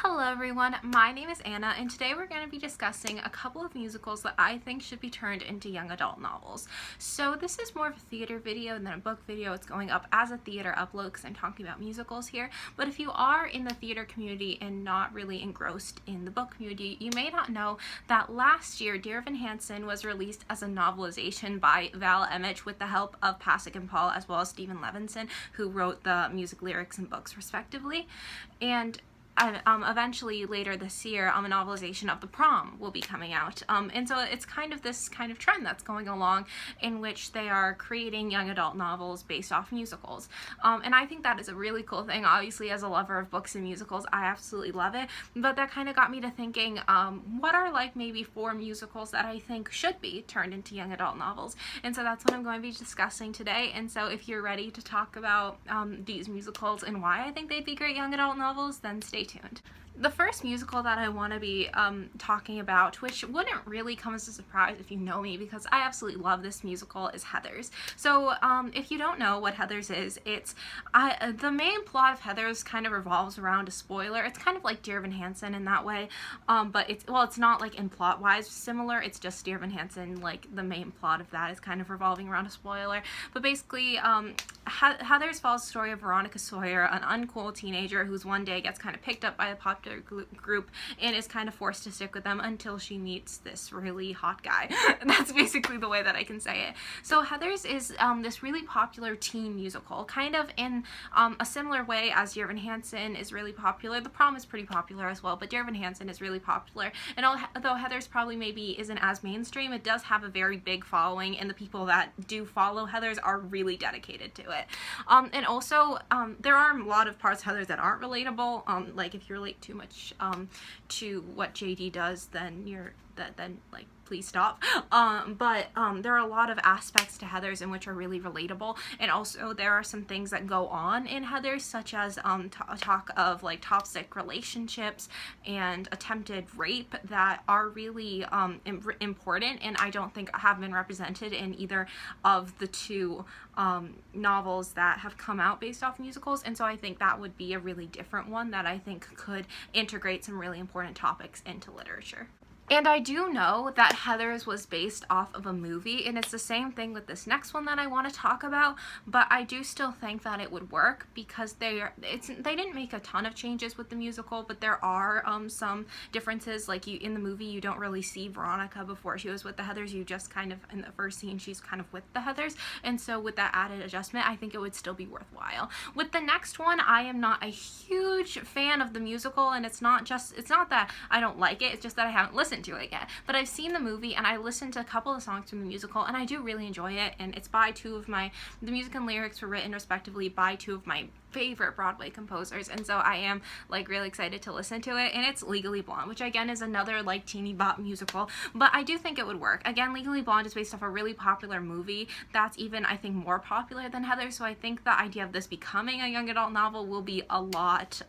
Hello everyone, my name is Anna and today we're going to be discussing a couple of musicals that I think should be turned into young adult novels. So this is more of a theater video than a book video. It's going up as a theater upload because I'm talking about musicals here. But if you are in the theater community and not really engrossed in the book community, you may not know that last year Dear Evan Hansen was released as a novelization by Val Emmett with the help of Pasek and Paul as well as Stephen Levinson, who wrote the music, lyrics, and books respectively. And eventually later this year, a novelization of The Prom will be coming out. And so it's kind of this kind of trend that's going along in which they are creating young adult novels based off musicals. And I think that is a really cool thing. Obviously, as a lover of books and musicals, I absolutely love it. But that kind of got me to thinking, what are like maybe 4 musicals that I think should be turned into young adult novels? And so that's what I'm going to be discussing today. And so if you're ready to talk about these musicals and why I think they'd be great young adult novels, then stay tuned. The first musical that I want to be talking about, which wouldn't really come as a surprise if you know me because I absolutely love this musical, is Heathers. So if you don't know what Heathers is, it's the main plot of Heathers kind of revolves around a spoiler. It's kind of like Dear Evan Hansen in that way, but it's not like in plot wise similar. It's just Dear Evan Hansen, like the main plot of that is kind of revolving around a spoiler. But basically, Heathers follows the story of Veronica Sawyer, an uncool teenager who's one day gets kind of picked up by a popular group and is kind of forced to stick with them until she meets this really hot guy. That's basically the way that I can say it. So Heathers is this really popular teen musical, kind of in a similar way as Dear Evan Hansen is really popular. The Prom is pretty popular as well, but Dear Evan Hansen is really popular. And although Heathers probably maybe isn't as mainstream, it does have a very big following, and the people that do follow Heathers are really dedicated to it. And also, there are a lot of parts of Heathers that aren't relatable. Like if you relate too much to what JD does, then like please stop. But there are a lot of aspects to Heathers in which are really relatable, and also there are some things that go on in Heathers, such as talk of like toxic relationships and attempted rape that are really important, and I don't think have been represented in either of the 2 novels that have come out based off musicals. And so I think that would be a really different one that I think could integrate some really important topics into literature. And I do know that Heathers was based off of a movie, and it's the same thing with this next one that I want to talk about, but I do still think that it would work because they didn't make a ton of changes with the musical, but there are some differences. Like in the movie, you don't really see Veronica before she was with the Heathers. You just kind of, in the first scene, she's kind of with the Heathers, and so with that added adjustment, I think it would still be worthwhile. With the next one, I am not a huge fan of the musical, and it's not that I don't like it, it's just that I haven't listened to it yet. But I've seen the movie and I listened to a couple of songs from the musical, and I do really enjoy it, and it's by the music and lyrics were written respectively by 2 of my favorite Broadway composers, and so I am like really excited to listen to it. And it's Legally Blonde, which again is another like teeny bop musical, but I do think it would work. Again, Legally Blonde is based off a really popular movie that's even, I think, more popular than Heathers, so I think the idea of this becoming a young adult novel will be a lot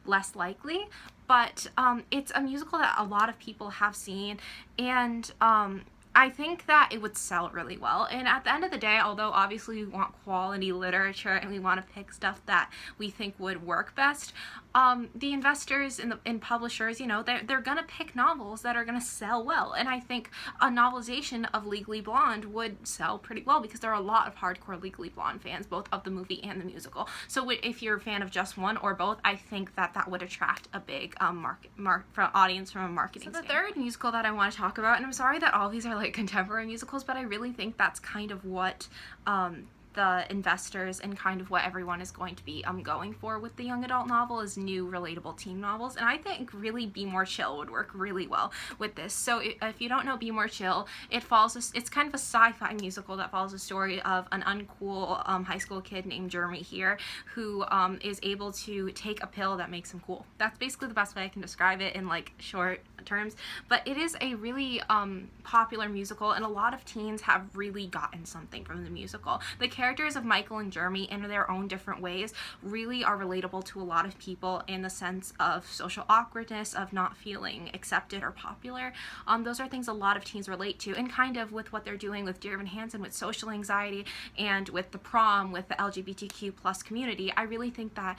less likely. But it's a musical that a lot of people have seen, and I think that it would sell really well. And at the end of the day, although obviously we want quality literature and we want to pick stuff that we think would work best, the investors and publishers, you know, they're gonna pick novels that are gonna sell well. And I think a novelization of Legally Blonde would sell pretty well because there are a lot of hardcore Legally Blonde fans, both of the movie and the musical. So if you're a fan of just one or both, I think that would attract a big audience from a marketing standpoint. So the third musical that I want to talk about, and I'm sorry that all these are like contemporary musicals, but I really think that's kind of what the investors and kind of what everyone is going to be going for with the young adult novel is new relatable teen novels. And I think really Be More Chill would work really well with this. So if you don't know Be More Chill, it's kind of a sci-fi musical that follows the story of an uncool high school kid named Jeremy here who is able to take a pill that makes him cool. That's basically the best way I can describe it in like short terms. But it is a really popular musical, and a lot of teens have really gotten something from the musical. The characters of Michael and Jeremy in their own different ways really are relatable to a lot of people in the sense of social awkwardness, of not feeling accepted or popular. Those are things a lot of teens relate to, and kind of with what they're doing with Dear Evan Hansen with social anxiety and with the Prom with the LGBTQ plus community. I really think that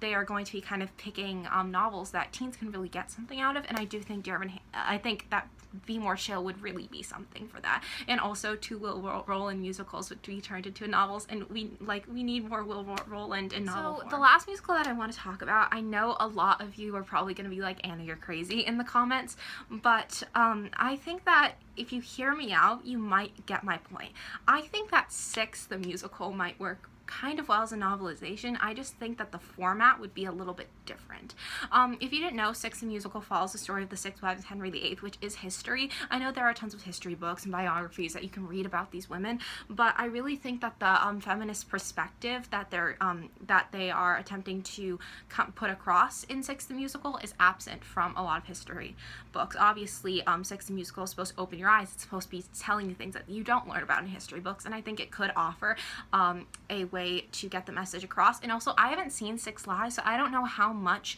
they are going to be kind of picking novels that teens can really get something out of, and I do think I think that Be More Chill would really be something for that. And also Two Will Roland musicals would be turned into novels, and we need more Will Roland in novel form. The last musical that I want to talk about, I know a lot of you are probably going to be like, Anna, you're crazy in the comments, but I think that if you hear me out, you might get my point. I think that Six, the musical, might work kind of well as a novelization. I just think that the format would be a little bit different. If you didn't know, Six the musical follows the story of the six wives of Henry VIII, which is history. I know there are tons of history books and biographies that you can read about these women, but I really think that the feminist perspective that they are attempting to put across in Six the musical is absent from a lot of history books. Obviously, Six the musical is supposed to open your eyes. It's supposed to be telling you things that you don't learn about in history books, and I think it could offer a way to get the message across. And also, I haven't seen Six Live, so I don't know how much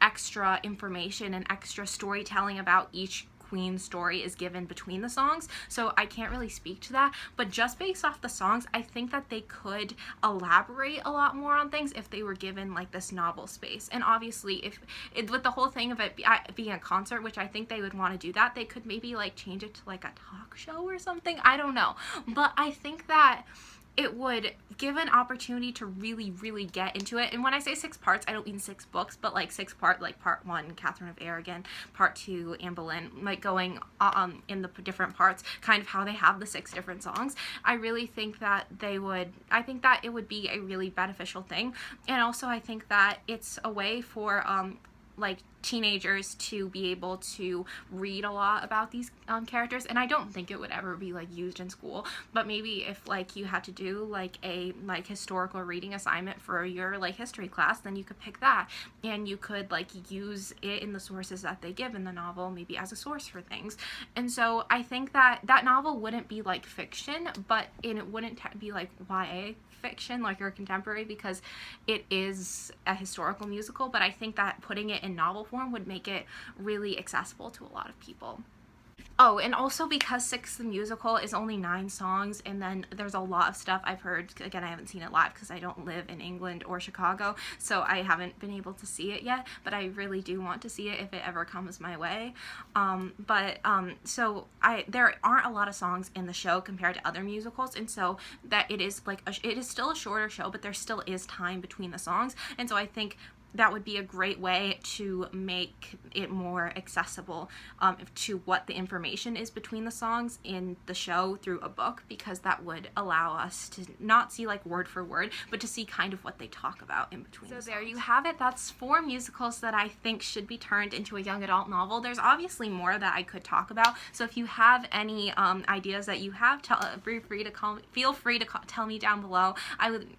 extra information and extra storytelling about each queen story is given between the songs, so I can't really speak to that. But just based off the songs, I think that they could elaborate a lot more on things if they were given like this novel space. And obviously, with the whole thing of it being a concert, which I think they would want to do that, they could maybe like change it to like a talk show or something. I don't know, but I think that it would give an opportunity to really get into it. And when I say 6 parts, I don't mean 6 books, but like 6 part, like part 1, Catherine of Aragon, part 2, Anne Boleyn, like going in the different parts, kind of how they have the 6 different songs. I really think that I think that it would be a really beneficial thing. And also I think that it's a way for like teenagers to be able to read a lot about these characters. And I don't think it would ever be like used in school, but maybe if like you had to do like a historical reading assignment for your like history class, then you could pick that and you could like use it in the sources that they give in the novel, maybe as a source for things. And so I think that that novel wouldn't be like fiction, but it wouldn't be like YA fiction like your contemporary, because it is a historical musical. But I think that putting it in novel form would make it really accessible to a lot of people. Oh, and also because Six the musical is only 9 songs, and then there's a lot of stuff I've heard. Again, I haven't seen it live because I don't live in England or Chicago, so I haven't been able to see it yet, but I really do want to see it if it ever comes my way. So there aren't a lot of songs in the show compared to other musicals, and so that it is like it is still a shorter show, but there still is time between the songs, and so I think that would be a great way to make it more accessible to what the information is between the songs in the show through a book, because that would allow us to not see like word for word, but to see kind of what they talk about in between. So there you have it. That's 4 musicals that I think should be turned into a young adult novel. There's obviously more that I could talk about, so if you have any ideas that you have, feel free to tell me down below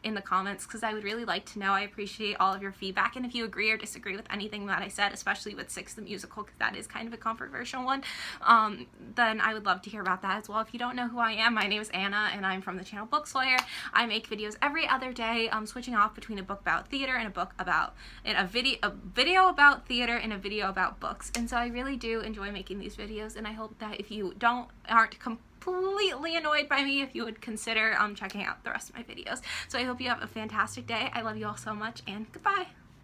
in the comments, because I would really like to know. I appreciate all of your feedback, and if you agree or disagree with anything that I said, especially with Six the musical, because that is kind of a controversial one, then I would love to hear about that as well. If you don't know who I am, my name is Anna, and I'm from the channel BookSawyer. I make videos every other day, switching off between a book about theater and a video about theater and a video about books. And so I really do enjoy making these videos, and I hope that if you aren't completely annoyed by me, if you would consider checking out the rest of my videos. So I hope you have a fantastic day. I love you all so much, and goodbye.